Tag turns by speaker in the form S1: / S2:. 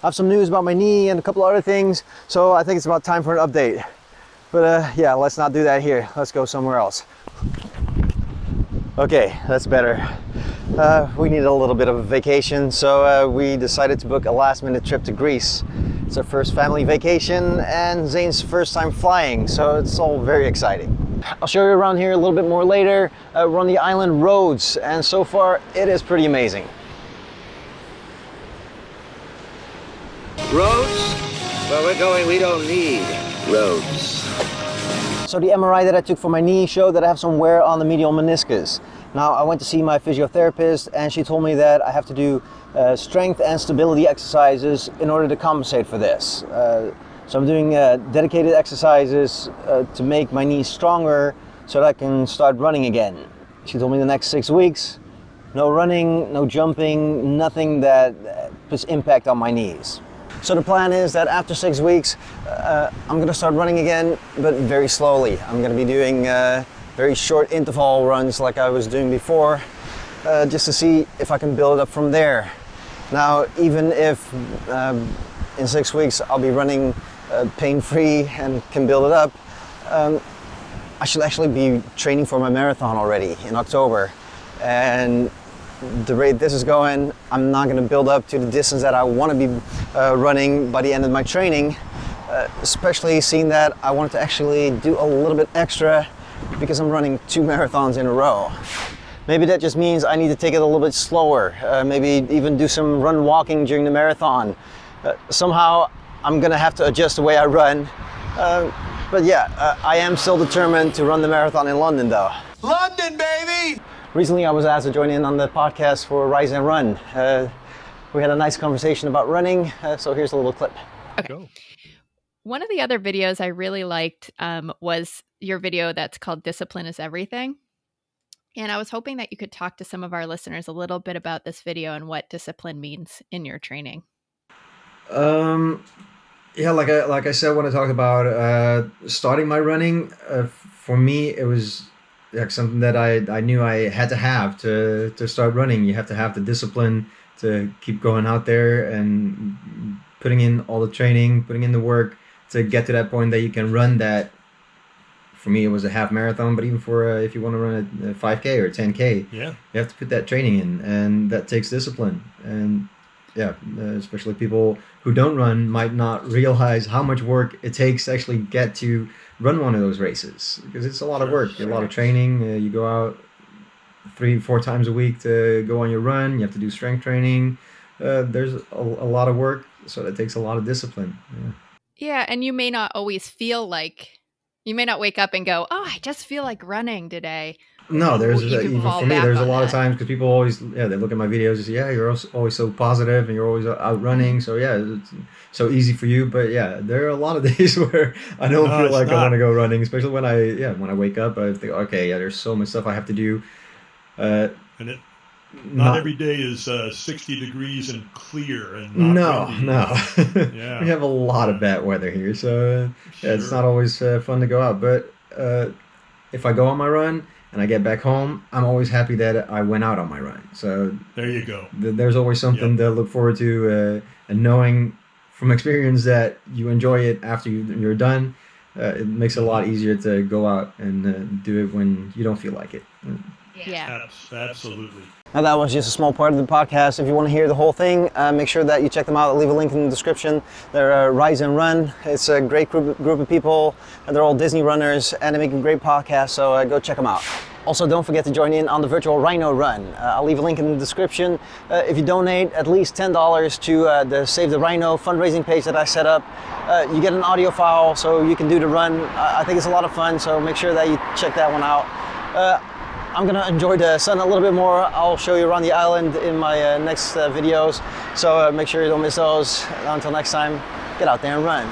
S1: I have some news about my knee and a couple other things, so I think it's about time for an update. But yeah, let's not do that here. Let's go somewhere else. Okay, that's better. We needed a little bit of a vacation, so we decided to book a last-minute trip to Greece. It's our first family vacation and Zane's first time flying, so it's all very exciting. I'll show you around here a little bit more later. We're on the island roads, and so far it is pretty amazing.
S2: Roads? Where we're going, we don't need roads.
S1: So the MRI that I took for my knee showed that I have some wear on the medial meniscus. Now I went to see my physiotherapist and she told me that I have to do strength and stability exercises in order to compensate for this. So I'm doing dedicated exercises to make my knees stronger so that I can start running again. She told me the next 6 weeks, no running, no jumping, nothing that puts impact on my knees. So the plan is that after 6 weeks, I'm gonna start running again, but very slowly. I'm gonna be doing very short interval runs like I was doing before, just to see if I can build it up from there. Now, even if in 6 weeks I'll be running pain-free and can build it up, I should actually be training for my marathon already in October. And the rate this is going, I'm not going to build up to the distance that I want to be running by the end of my training, especially seeing that I wanted to actually do a little bit extra because I'm running 2 marathons in a row. Maybe that just means I need to take it a little bit slower, maybe even do some run walking during the marathon. Somehow I'm going to have to adjust the way I run, but yeah, I am still determined to run the marathon in London though.
S2: London, baby!
S1: Recently I was asked to join in on the podcast for Rise and Run. We had a nice conversation about running, so here's a little clip.
S3: Okay. Go. One of the other videos I really liked was your video that's called Discipline is Everything. And I was hoping that you could talk to some of our listeners a little bit about this video and what discipline means in your training.
S4: Yeah, like I said when I talked about starting my running, for me it was like something that I knew I had to have to start running. You have to have the discipline to keep going out there and putting in all the training, putting in the work to get to that point that you can run that. For me, it was a half marathon, but even for if you want to run a 5K or 10K, yeah, you have to put that training in, and that takes discipline. And yeah, especially people who don't run might not realize how much work it takes to actually get to run one of those races, because it's a lot of work, a lot of training. You go out 3-4 times a week to go on your run. You have to do strength training. There's a lot of work, so that takes a lot of discipline.
S3: Yeah, and you may not always feel like, you may not wake up and go, oh, I just feel like running today.
S4: No, there's even for me, there's a lot of times because people always, they look at my videos and say, yeah, you're always so positive and you're always out running. So yeah, it's so easy for you. But yeah, there are a lot of days where I don't feel like I want to go running, especially when I wake up, I think, okay, yeah, there's so much stuff I have to do.
S5: And not every day is 60 degrees and clear and not windy.
S4: Yeah. We have a lot of bad weather here, so yeah, it's not always fun to go out. But if I go on my run and I get back home, I'm always happy that I went out on my run. So
S5: there you go.
S4: There's always something to look forward to, and knowing from experience that you enjoy it after you're done, it makes it a lot easier to go out and do it when you don't feel like it.
S3: Yeah,
S5: absolutely.
S1: Now that was just a small part of the podcast. If you want to hear the whole thing, make sure that you check them out. I'll leave a link in the description. They're Rise and Run. It's a great group of people, and they're all Disney runners, and they make a great podcast, so go check them out. Also, don't forget to join in on the Virtual Rhino Run. I'll leave a link in the description. If you donate at least $10 to the Save the Rhino fundraising page that I set up, you get an audio file so you can do the run. I think it's a lot of fun, so make sure that you check that one out. I'm gonna enjoy the sun a little bit more. I'll show you around the island in my next videos, so make sure you don't miss those. Until next time, get out there and run.